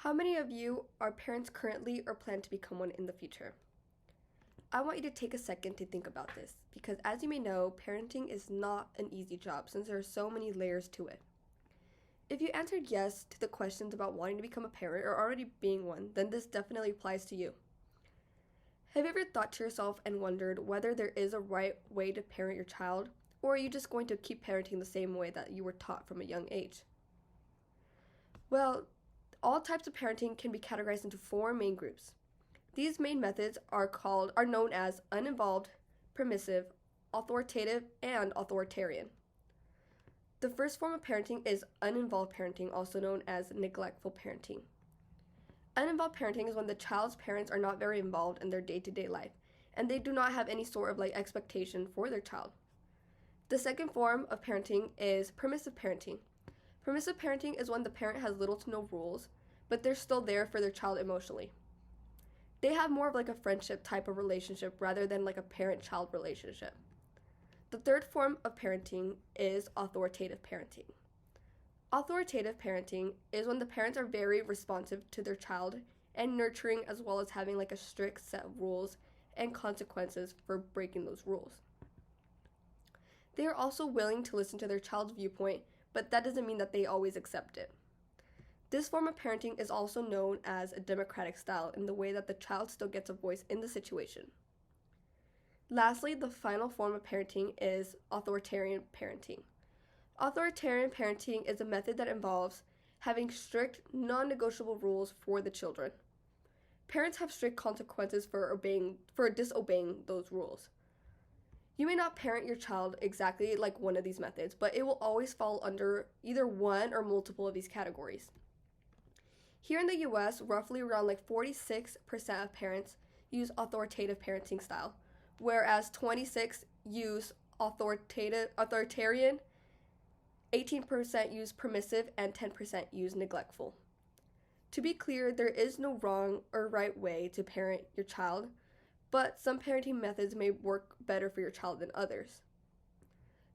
How many of you are parents currently or plan to become one in the future? I want you to take a second to think about this because, as you may know, parenting is not an easy job since there are so many layers to it. If you answered yes to the questions about wanting to become a parent or already being one, then this definitely applies to you. Have you ever thought to yourself and wondered whether there is a right way to parent your child, or are you just going to keep parenting the same way that you were taught from a young age? Well, all types of parenting can be categorized into four main groups. These main methods are known as uninvolved, permissive, authoritative, and authoritarian. The first form of parenting is uninvolved parenting, also known as neglectful parenting. Uninvolved parenting is when the child's parents are not very involved in their day-to-day life, and they do not have any sort of expectation for their child. The second form of parenting is permissive parenting. Permissive parenting is when the parent has little to no rules, but they're still there for their child emotionally. They have more of a friendship type of relationship rather than a parent-child relationship. The third form of parenting is authoritative parenting. Authoritative parenting is when the parents are very responsive to their child and nurturing, as well as having a strict set of rules and consequences for breaking those rules. They are also willing to listen to their child's viewpoint, but that doesn't mean that they always accept it. This form of parenting is also known as a democratic style in the way that the child still gets a voice in the situation. Lastly, the final form of parenting is authoritarian parenting. Authoritarian parenting is a method that involves having strict, non-negotiable rules for the children. Parents have strict consequences for disobeying those rules. You may not parent your child exactly like one of these methods, but it will always fall under either one or multiple of these categories. Here in the US, roughly around 46% of parents use authoritative parenting style, whereas 26% use authoritarian, 18% use permissive, and 10% use neglectful. To be clear, there is no wrong or right way to parent your child, but some parenting methods may work better for your child than others.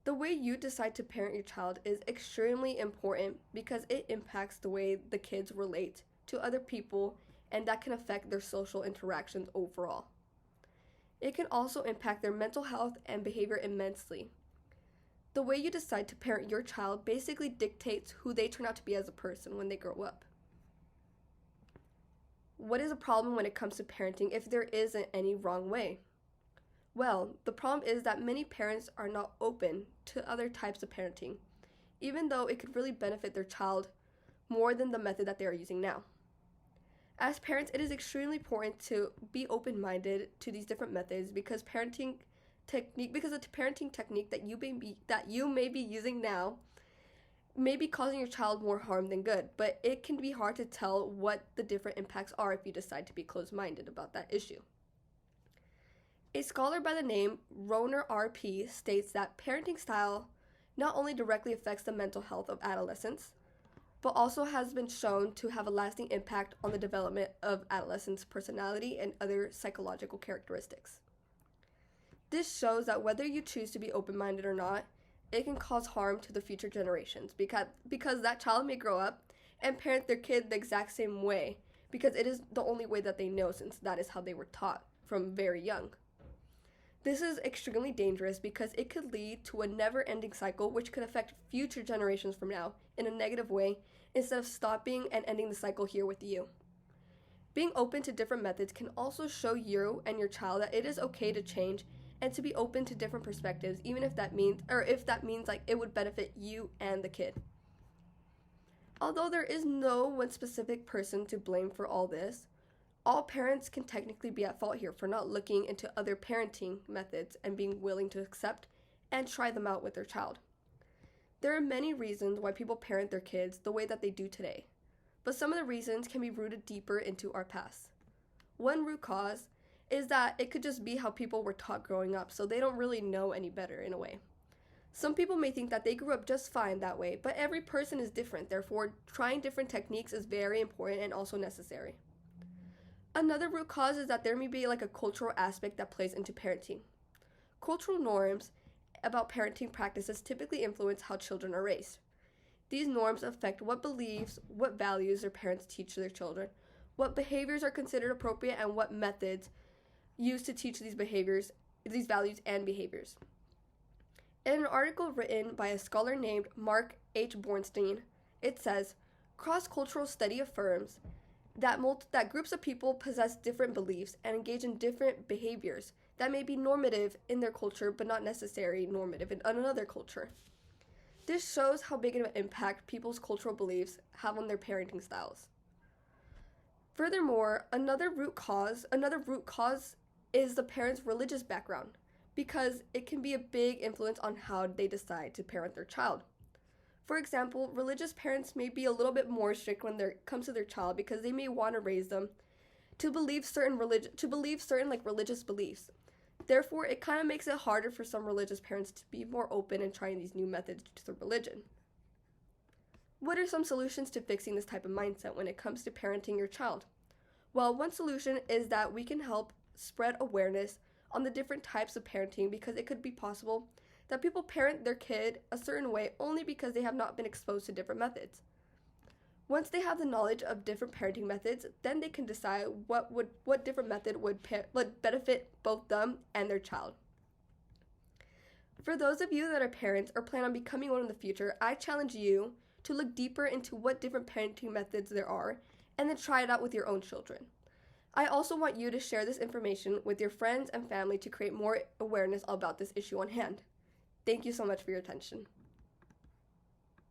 The way you decide to parent your child is extremely important because it impacts the way the kids relate to other people, and that can affect their social interactions overall. It can also impact their mental health and behavior immensely. The way you decide to parent your child basically dictates who they turn out to be as a person when they grow up. What is a problem when it comes to parenting if there isn't any wrong way? Well, the problem is that many parents are not open to other types of parenting, even though it could really benefit their child more than the method that they are using now. As parents, it is extremely important to be open-minded to these different methods because the parenting technique that you may be using now may be causing your child more harm than good, but it can be hard to tell what the different impacts are if you decide to be closed-minded about that issue. A scholar by the name Roner R.P. states that parenting style not only directly affects the mental health of adolescents, but also has been shown to have a lasting impact on the development of adolescents' personality and other psychological characteristics. This shows that whether you choose to be open-minded or not, it can cause harm to the future generations because that child may grow up and parent their kid the exact same way because it is the only way that they know since that is how they were taught from very young. This is extremely dangerous because it could lead to a never-ending cycle which could affect future generations from now in a negative way instead of stopping and ending the cycle here with you. Being open to different methods can also show you and your child that it is okay to change and to be open to different perspectives, even if that means it would benefit you and the kid. Although there is no one specific person to blame for all this, all parents can technically be at fault here for not looking into other parenting methods and being willing to accept and try them out with their child. There are many reasons why people parent their kids the way that they do today, but some of the reasons can be rooted deeper into our past. One root cause is that it could just be how people were taught growing up, so they don't really know any better in a way. Some people may think that they grew up just fine that way, but every person is different, therefore trying different techniques is very important and also necessary. Another root cause is that there may be a cultural aspect that plays into parenting. Cultural norms about parenting practices typically influence how children are raised. These norms affect what beliefs, what values their parents teach their children, what behaviors are considered appropriate, and what methods used to teach these behaviors, these values and behaviors. In an article written by a scholar named Mark H. Bornstein, it says, cross-cultural study affirms that groups of people possess different beliefs and engage in different behaviors that may be normative in their culture but not necessarily normative in another culture. This shows how big of an impact people's cultural beliefs have on their parenting styles. Furthermore, another root cause is the parent's religious background, because it can be a big influence on how they decide to parent their child. For example, religious parents may be a little bit more strict when it comes to their child because they may want to raise them to believe certain religious beliefs. Therefore, it kind of makes it harder for some religious parents to be more open in trying these new methods to their religion. What are some solutions to fixing this type of mindset when it comes to parenting your child? Well, one solution is that we can help spread awareness on the different types of parenting, because it could be possible that people parent their kid a certain way only because they have not been exposed to different methods. Once they have the knowledge of different parenting methods, then they can decide what different method would benefit both them and their child. For those of you that are parents or plan on becoming one in the future, I challenge you to look deeper into what different parenting methods there are and then try it out with your own children. I also want you to share this information with your friends and family to create more awareness about this issue on hand. Thank you so much for your attention.